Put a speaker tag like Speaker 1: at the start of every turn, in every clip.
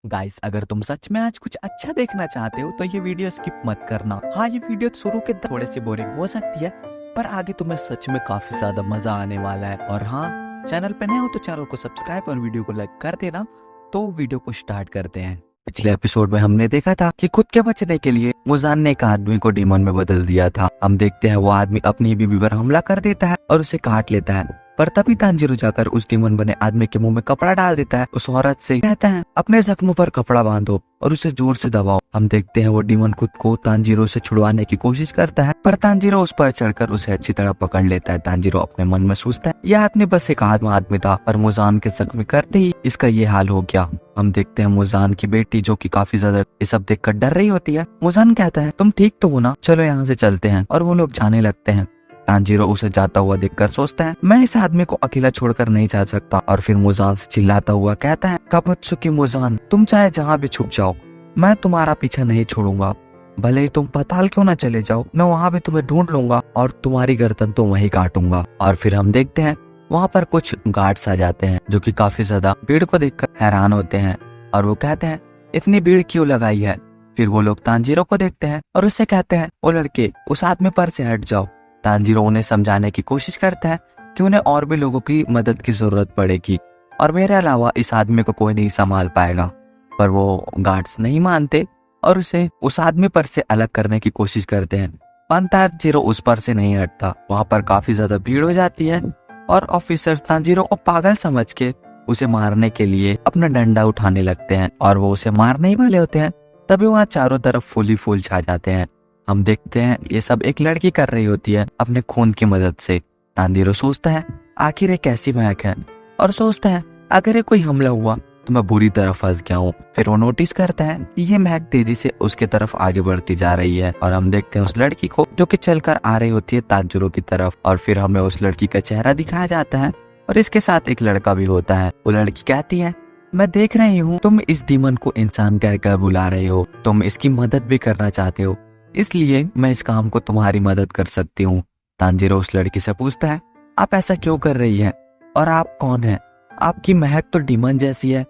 Speaker 1: Guys, अगर तुम सच में आज कुछ अच्छा देखना चाहते हो तो ये वीडियो स्किप मत करना। हाँ, ये वीडियो शुरू के थोड़े से बोरिंग हो सकती है, पर आगे तुम्हें सच में काफी ज्यादा मजा आने वाला है। और हाँ, चैनल पे नए हो तो चैनल को सब्सक्राइब और वीडियो को लाइक कर देना। तो वीडियो को स्टार्ट करते हैं। पिछले एपिसोड में हमने देखा था कि खुद के बचने के लिए मुजान ने एक आदमी को डीमन में बदल दिया था। हम देखते हैं वो आदमी अपनी बीवी पर हमला कर देता है और उसे काट लेता है, पर तभी तांजीरो जाकर उस डीमन बने आदमी के मुंह में कपड़ा डाल देता है। उस औरत से कहता है अपने जख्मों पर कपड़ा बांधो और उसे जोर से दबाओ। हम देखते हैं वो डीमन खुद को तांजीरो से छुड़वाने की कोशिश करता है, पर तांजीरो उस पर चढ़कर उसे अच्छी तरह पकड़ लेता है। तांजीरो अपने मन में सोचता है यह आदमी बस एक आदमी था, पर मुजान के जख्म करते ही इसका ये हाल हो गया। हम देखते हैं मुजान की बेटी जो कि काफी ज्यादा ये सब देखकर डर रही होती है। मुजान कहता है तुम ठीक तो हो ना, चलो यहाँ से चलते हैं। और वो लोग जाने लगते हैं। तांजीरो उसे जाता हुआ देखकर सोचता है मैं इस आदमी को अकेला छोड़कर नहीं जा सकता, और फिर मुजान से चिल्लाता हुआ कहता है काबुत्सुकी मुजान, तुम चाहे जहाँ भी छुप जाओ, मैं तुम्हारा पीछा नहीं छोड़ूंगा। भले ही तुम पाताल क्यों ना चले जाओ, मैं वहाँ भी तुम्हें ढूंढ लूंगा और तुम्हारी गर्दन तो वहीं काटूंगा। और फिर हम देखते हैं वहाँ पर कुछ गार्ड्स आ जाते हैं जो कि काफी ज्यादा भीड़ को देखकर हैरान होते हैं, और वो कहते हैं इतनी भीड़ क्यों लगाई है। फिर वो लोग तांजीरो को देखते हैं और उससे कहते हैं ओ लड़के, उस आदमी पर से हट जाओ। तांजीरो उन्हें समझाने की कोशिश करता है कि उन्हें और भी लोगों की मदद की जरूरत पड़ेगी और मेरे अलावा इस आदमी को कोई नहीं संभाल पाएगा, पर वो गार्ड्स नहीं मानते और उसे उस आदमी पर से अलग करने की कोशिश करते हैं। पर तांजीरो उस पर से नहीं हटता। वहाँ पर काफी ज्यादा भीड़ हो जाती है और ऑफिसर तांजीरो को पागल समझ के उसे मारने के लिए अपना डंडा उठाने लगते हैं, और वो उसे मारने ही वाले होते हैं। तभी वहाँ चारों तरफ फूल ही फूल छा जाते हैं। हम देखते हैं ये सब एक लड़की कर रही होती है अपने खून की मदद से। तांजीरो सोचता है आखिर ये कैसी महक है, और सोचता है अगर ये कोई हमला हुआ तो मैं बुरी तरह फंस गया हूँ। फिर वो नोटिस करता है कि ये महक तेजी से उसके तरफ आगे बढ़ती जा रही है, और हम देखते हैं उस लड़की को जो कि चलकर आ रही होती है तांजीरो की तरफ। और फिर हमें उस लड़की का चेहरा दिखाया जाता है और इसके साथ एक लड़का भी होता है। वो लड़की कहती है मैं देख रही हूँ तुम इस डीमन को इंसान कहकर बुला रहे हो, तुम इसकी मदद भी करना चाहते हो, इसलिए मैं इस काम को तुम्हारी मदद कर सकती हूँ। तांजीरो उस लड़की से पूछता है आप ऐसा क्यों कर रही है और आप कौन है, आपकी महक तो डीमन जैसी है।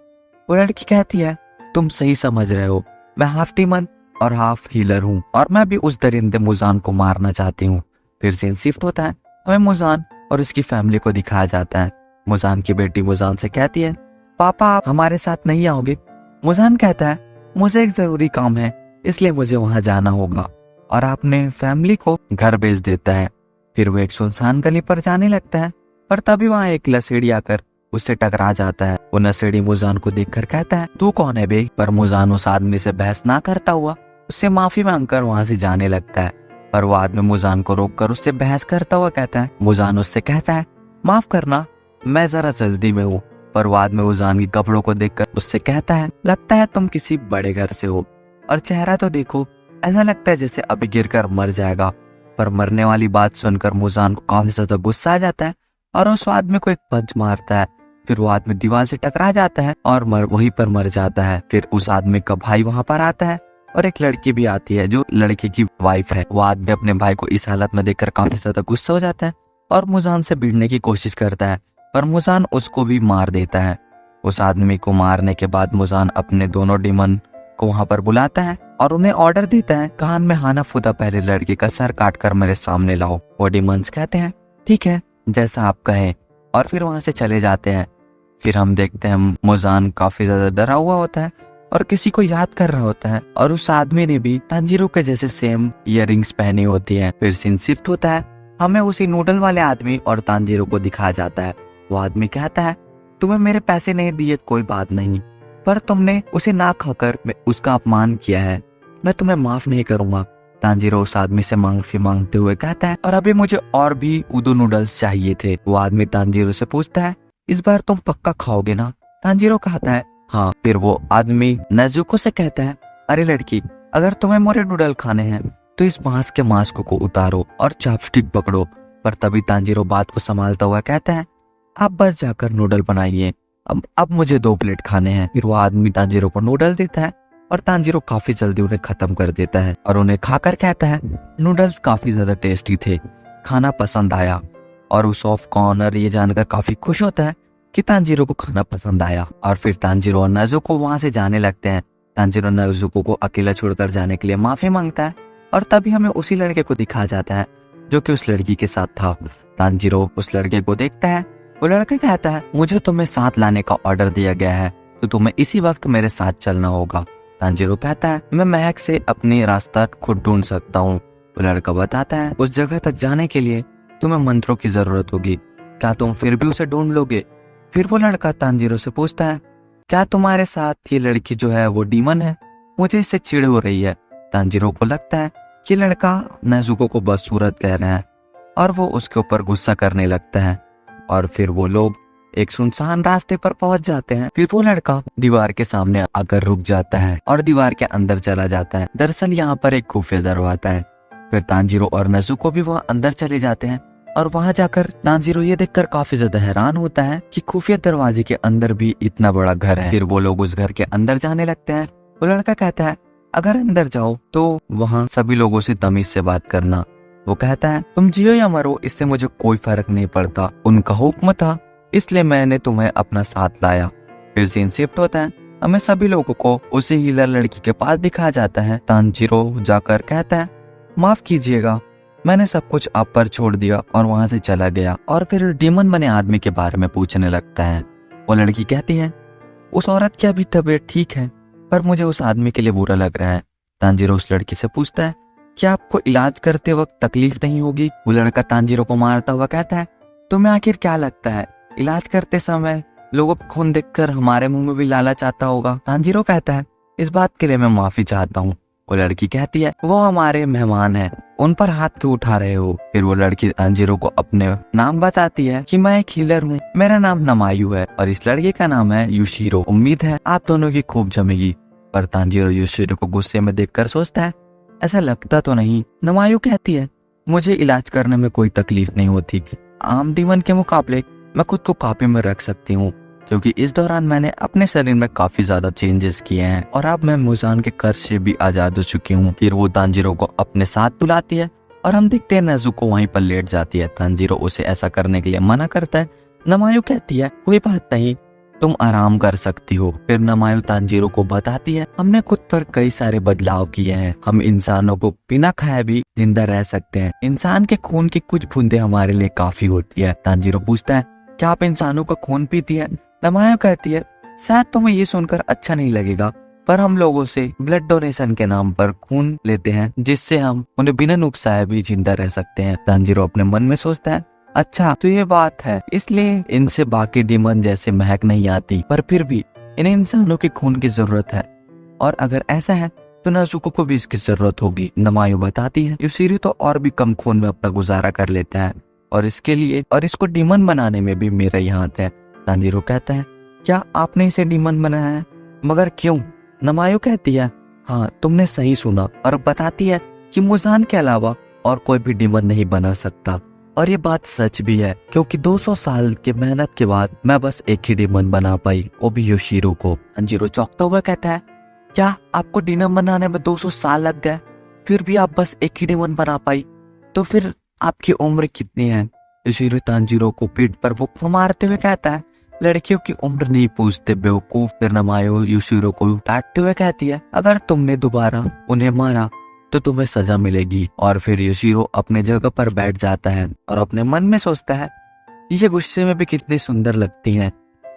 Speaker 1: वो लड़की कहती है तुम सही समझ रहे हो, मैं हाफ डीमन और हाफ हीलर हूँ, और मैं भी उस दरिंदे मुजान को मारना चाहती हूँ। फिर सीन शिफ्ट होता है, हमें मुजान और उसकी फैमिली को दिखाया जाता है। मुजान की बेटी मुजान से कहती है पापा आप हमारे साथ नहीं आओगे। मुजान कहता है मुझे एक जरूरी काम है, इसलिए मुझे वहां जाना होगा, और अपने फैमिली को घर भेज देता है। फिर वो एक सुनसान गली पर जाने लगता है, पर तभी वहां एक नशेड़ी आकर उससे टकरा जाता है। वो नशेड़ी मुजान को देखकर कहता है तू कौन है बे, पर मुजान उस आदमी से बहस ना करता हुआ उससे माफी मांगकर वहां से जाने लगता है। पर वो आदमी मुजान को रोककर उससे बहस करता हुआ कहता है, मुजान उससे कहता है माफ करना मैं जरा जल्दी में हूँ। पर वो आदमी मुजान के कपड़ों को देखकर उससे कहता है लगता है तुम किसी बड़े घर से हो, और चेहरा तो देखो, ऐसा लगता है जैसे अभी गिरकर मर जाएगा। पर मरने वाली बात सुनकर मुजान को काफी ज्यादा गुस्सा आ जाता है और उस आदमी को एक पंच मारता है। फिर वो आदमी दीवार से टकरा जाता है और वहीं पर मर जाता है। फिर उस आदमी का भाई वहां पर आता है और एक लड़की भी आती है जो लड़के की वाइफ है। वो आदमी अपने भाई को इस हालत में देखकर काफी ज्यादा गुस्सा हो जाता है और मुजान से भिड़ने की कोशिश करता है, पर मुजान उसको भी मार देता है। उस आदमी को मारने के बाद मुजान अपने दोनों डीमन को वहां पर बुलाता है और उन्हें ऑर्डर देता है कान में हाना फुदा पहले लड़के का सर काटकर मेरे सामने लाओ। वो डीमंस कहते हैं ठीक है जैसा आप कहें, और फिर वहां से चले जाते हैं। फिर हम देखते हैं मुजान काफी ज्यादा डरा हुआ होता है और किसी को याद कर रहा होता है, और उस आदमी ने भी तांजीरो के जैसे सेम इयररिंग्स पहनी होती है। फिर सीन शिफ्ट होता है, हमें उसी नूडल वाले आदमी और तांजीरो को दिखाया जाता है। वो आदमी कहता है तुम्हें मेरे पैसे नहीं दिए कोई बात नहीं, पर तुमने उसे ना खाकर उसका अपमान किया है, मैं तुम्हें माफ नहीं करूंगा। तांजीरो उस आदमी से माफी मांगते हुए कहता है और अभी मुझे और भी उदू नूडल्स चाहिए थे। वो आदमी तांजीरो से पूछता है इस बार तुम पक्का खाओगे ना। तांजीरो कहता है हाँ। फिर वो आदमी नजुको से कहता है अरे लड़की, अगर तुम्हें मोरे नूडल खाने हैं तो इस बांस के मास्क को उतारो और चॉपस्टिक पकड़ो। पर तभी तांजीरो बात को संभालता हुआ कहता है आप बस जाकर नूडल बनाइए, अब मुझे 2 प्लेट खाने हैं। फिर वो आदमी तांजीरो को नूडल देता है और तांजीरो काफी जल्दी उन्हें खत्म कर देता है और उन्हें खाकर कहता है नूडल्स काफी ज्यादा टेस्टी थे, खाना पसंद आया। और उस ऑफ कॉर्नर ये जानकर काफी खुश होता है कि तांजीरो को खाना पसंद आया। और फिर तांजीरो और नेजुको वहां से जाने लगते हैं। तांजीरो नेजुको को अकेला छोड़कर जाने के लिए माफी मांगता है और तभी हमें उसी लड़के को दिखाया जाता है जो कि उस लड़की के साथ था। तांजीरो उस लड़के को देखता है। वो लड़का कहता है, मुझे तुम्हें साथ लाने का ऑर्डर दिया गया है तो तुम्हें इसी वक्त मेरे साथ चलना होगा। तांजीरो कहता है, मैं महक से अपनी रास्ता खुद ढूंढ सकता हूँ। वो लड़का बताता है, उस जगह तक जाने के लिए तुम्हें मंत्रों की जरूरत होगी, क्या तुम फिर भी उसे ढूंढ लोगे? फिर वो लड़का तांजीरो से पूछता है, क्या तुम्हारे साथ ये लड़की जो है वो डीमन है? मुझे इससे चिढ़ हो रही है। तांजीरो को लगता है कि लड़का नेजुको को बदसूरत कह रहा है और वो उसके ऊपर गुस्सा करने लगता है। और फिर वो लोग एक सुनसान रास्ते पर पहुंच जाते हैं। फिर वो लड़का दीवार के सामने आकर रुक जाता है और दीवार के अंदर चला जाता है। दरअसल यहाँ पर एक खुफिया दरवाजा है। फिर तांजीरो और नेजुको भी वहाँ अंदर चले जाते हैं और वहां जाकर तांजीरो ये देखकर काफी ज्यादा हैरान होता है कि खुफिया दरवाजे के अंदर भी इतना बड़ा घर है। फिर वो लोग उस घर के अंदर जाने लगते हैं। वो लड़का कहता है, अगर अंदर जाओ तो वहाँ सभी लोगों से तमीज से बात करना। वो कहता है, तुम जियो या मरो इससे मुझे कोई फर्क नहीं पड़ता, उनका हुक्म था इसलिए मैंने तुम्हें अपना साथ लाया। फिर सीन शिफ्ट होता है। हमें सभी लोगों को उसी हीलर लड़की के पास दिखाया जाता है। तांजीरो जाकर कहता है, माफ कीजिएगा, मैंने सब कुछ आप पर छोड़ दिया और वहां से चला गया। और फिर डीमन बने आदमी के बारे में पूछने लगता है। वो लड़की कहती है, उस औरत की अभी तबीयत ठीक है पर मुझे उस आदमी के लिए बुरा लग रहा है। तांजीरो उस लड़की से पूछता है, क्या आपको इलाज करते वक्त तकलीफ नहीं होगी? वो लड़का तांजीरो को मारता हुआ कहता है, तुम्हें आखिर क्या लगता है इलाज करते समय लोगों को खून देखकर हमारे मुंह में भी लालच आता होगा? तांजीरो कहता है, इस बात के लिए मैं माफी चाहता हूँ। वो लड़की कहती है, वो हमारे मेहमान हैं, उन पर हाथ क्यों उठा रहे हो? फिर वो लड़की तांजीरो को अपने नाम बताती है कि मैं एक हीलर हूँ, मेरा नाम नमायु है और इस लड़के का नाम है युशिरो। उम्मीद है आप दोनों की खूब जमेगी। पर तांजीरो युशिरो को गुस्से में देखकर सोचता है, ऐसा लगता तो नहीं। नमायु कहती है, मुझे इलाज करने में कोई तकलीफ नहीं होती, आम डीमन के मुकाबले मैं खुद को काबू में रख सकती हूँ क्योंकि इस दौरान मैंने अपने शरीर में काफी ज्यादा चेंजेस किए हैं और अब मैं मुजान के कर्ज से भी आजाद हो चुकी हूँ। फिर वो तांजीरो को अपने साथ बुलाती है और हम देखते हैं नेजुको वहीं पर लेट जाती है। तांजीरो उसे ऐसा करने के लिए मना करता है। नमायु कहती है, कोई बात नहीं, तुम आराम कर सकती हो। फिर नमायु तांजीरो को बताती है, हमने खुद पर कई सारे बदलाव किए हैं, हम इंसानों को बिना खाए भी जिंदा रह सकते हैं, इंसान के खून की कुछ बूंदे हमारे लिए काफी होती है। तांजीरो पूछता है, क्या आप इंसानों का खून पीती है? नमायु कहती है, शायद तुम्हें ये सुनकर अच्छा नहीं लगेगा पर हम लोगों से ब्लड डोनेशन के नाम पर खून लेते हैं जिससे हम उन्हें बिना नुकसाए भी जिंदा रह सकते हैं। तांजीरो अपने मन में सोचता है, अच्छा तो ये बात है, इसलिए इनसे बाकी डीमन जैसे महक नहीं आती पर फिर भी इन्हें इंसानों के खून की जरूरत है और अगर ऐसा है तो नेजुको को भी इसकी जरूरत होगी। नमायु बताती है, युशिरो तो और भी कम खून में अपना गुजारा कर लेता है और इसके लिए और इसको डीमन बनाने में भी मेरा ही हाथ है। तांजीरो कहता है, क्या आपने इसे डीमन बनाया है? मगर क्यों? नमायु कहती है, हाँ तुमने सही सुना और बताती है कि मुजान के अलावा और कोई भी डीमन नहीं बना सकता और ये बात सच भी है क्योंकि 200 साल की मेहनत के बाद मैं बस एक ही डीमन बना पाई, वो भी युशिरो को। तांजीरो चौंकता हुआ कहता है, क्या आपको डीमन बनाने में 200 साल लग गए फिर भी आप बस एक ही डीमन बना पाई? तो फिर आपकी उम्र कितनी है? युशिरो तांजीरो को पीठ पर मुक्का मारते हुए कहता है, लड़कियों की उम्र नहीं पूछते बेवकूफ। फिर नमायु युशिरो को डांटते हुए कहती है, अगर तुमने दोबारा उन्हें मारा तो तुम्हें सजा मिलेगी। और फिर युशिरो अपने जगह पर बैठ जाता है और अपने मन में सोचता है, ये गुस्से में भी कितनी सुंदर लगती हैं।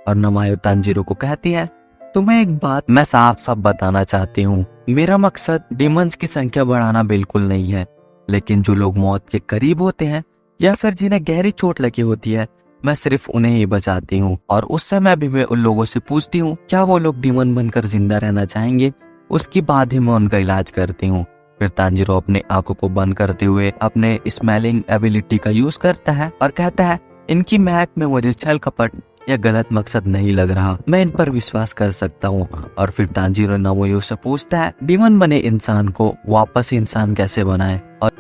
Speaker 1: और नमायु तांजीरो को कहती है, तुम्हें एक बात मैं साफ साफ बताना चाहती हूँ, मेरा मकसद डीमंस की संख्या बढ़ाना बिल्कुल नहीं है, लेकिन जो लोग मौत के करीब होते हैं या फिर जिन्हें गहरी चोट लगी होती है मैं सिर्फ उन्हें ही बचाती हूँ और उस समय भी मैं उन लोगों से पूछती हूँ क्या वो लोग डीमन बनकर जिंदा रहना चाहेंगे, उसके बाद ही मैं उनका इलाज करती हूँ। फिर तांजीरो अपने आंखों को बंद करते हुए अपने स्मेलिंग एबिलिटी का यूज करता है और कहता है, इनकी महक में मुझे छल कपट या गलत मकसद नहीं लग रहा, मैं इन पर विश्वास कर सकता हूँ। और फिर तांजीरो नमायु से पूछता है, डीमन बने इंसान को वापस इंसान कैसे बनाए? और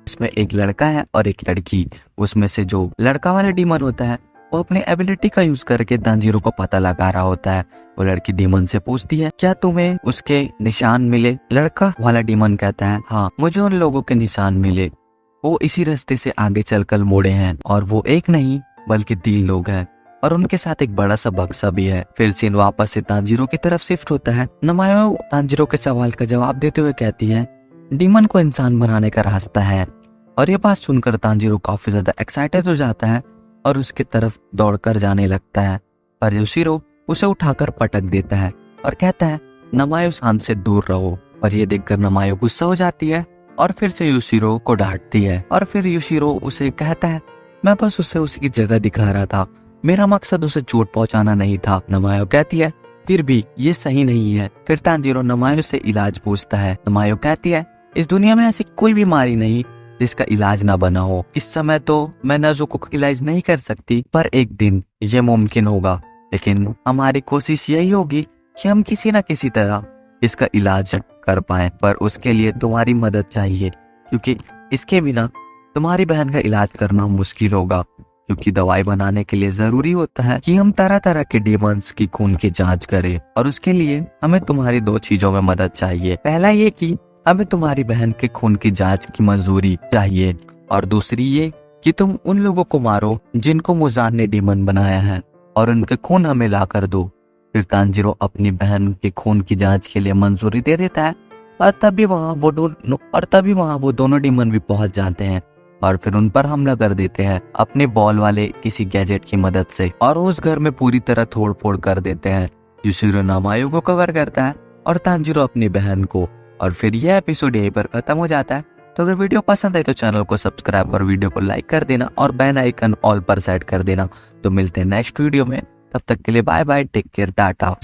Speaker 1: इसमें एक लड़का है और एक लड़की, उसमें से जो लड़का वाला डीमन होता है वो अपनी एबिलिटी का यूज करके तांजीरो को पता लगा रहा होता है। वो लड़की डीमन से पूछती है, क्या तुम्हें उसके निशान मिले? लड़का वाला डीमन कहता है, हाँ मुझे उन लोगों के निशान मिले वो इसी रास्ते से आगे चलकर मुड़े हैं और वो एक नहीं बल्कि 3 लोग हैं और उनके साथ एक बड़ा सा बक्सा भी है। फिर सीन वापस से तांजीरो की तरफ शिफ्ट होता है। नमायो तांजीरो के सवाल का जवाब देते हुए कहती है डीमन को इंसान बनाने का रास्ता है। और ये बात सुनकर तांजीरो काफी ज्यादा एक्साइटेड हो जाता है और उसकी तरफ दौड़कर जाने लगता है, पर योशिरो उसे उठाकर पटक देता है और कहता है नमायो सान से दूर रहो। और ये देखकर नमायो गुस्सा हो जाती है और फिर से योशिरो को डांटती है। और फिर योशिरो उसे कहता है मैं बस उसे उसकी जगह दिखा रहा था, मेरा मकसद उसे चोट पहुंचाना नहीं था। नमायो कहती है फिर भी ये सही नहीं है। फिर तांजीरो नमायो से इलाज पूछता है। नमायो कहती है इस दुनिया में ऐसी कोई बीमारी नहीं जिसका इलाज ना बना हो। इस समय तो मैं नेज़ुको का इलाज नहीं कर सकती, पर एक दिन ये मुमकिन होगा। लेकिन हमारी कोशिश यही होगी कि हम किसी न किसी तरह इसका इलाज कर पाएं, पर उसके लिए तुम्हारी मदद चाहिए, क्योंकि इसके बिना तुम्हारी बहन का इलाज करना मुश्किल होगा। क्योंकि दवाई बनाने के लिए जरूरी होता है कि हम तरह तरह के डीमंस की खून की जांच करें, और उसके लिए हमें तुम्हारी 2 चीजों में मदद चाहिए। पहला ये कि हमें तुम्हारी बहन के खून की जांच की मंजूरी चाहिए, और दूसरी ये कि तुम उन लोगों को मारो जिनको मुजान ने डीमन बनाया है और उनके खून हमें ला कर दो। फिर तांजीरो अपनी बहन के खून की जांच के लिए मंजूरी दे देता है और तभी वहाँ वो दोनों डीमन भी पहुंच जाते हैं और फिर उन पर हमला कर देते हैं अपने बॉल वाले किसी गैजेट की मदद से, और उस घर में पूरी तरह तोड़ फोड़ कर देते हैं। योशिरो नमायो को कवर करता है और तांजीरो अपनी बहन को। और फिर यह एपिसोड यहीं पर खत्म हो जाता है। तो अगर वीडियो पसंद आए तो चैनल को सब्सक्राइब और वीडियो को लाइक कर देना और बेल आइकन ऑल पर सेट कर देना। तो मिलते हैं नेक्स्ट वीडियो में, तब तक के लिए bye bye, take care, Tata.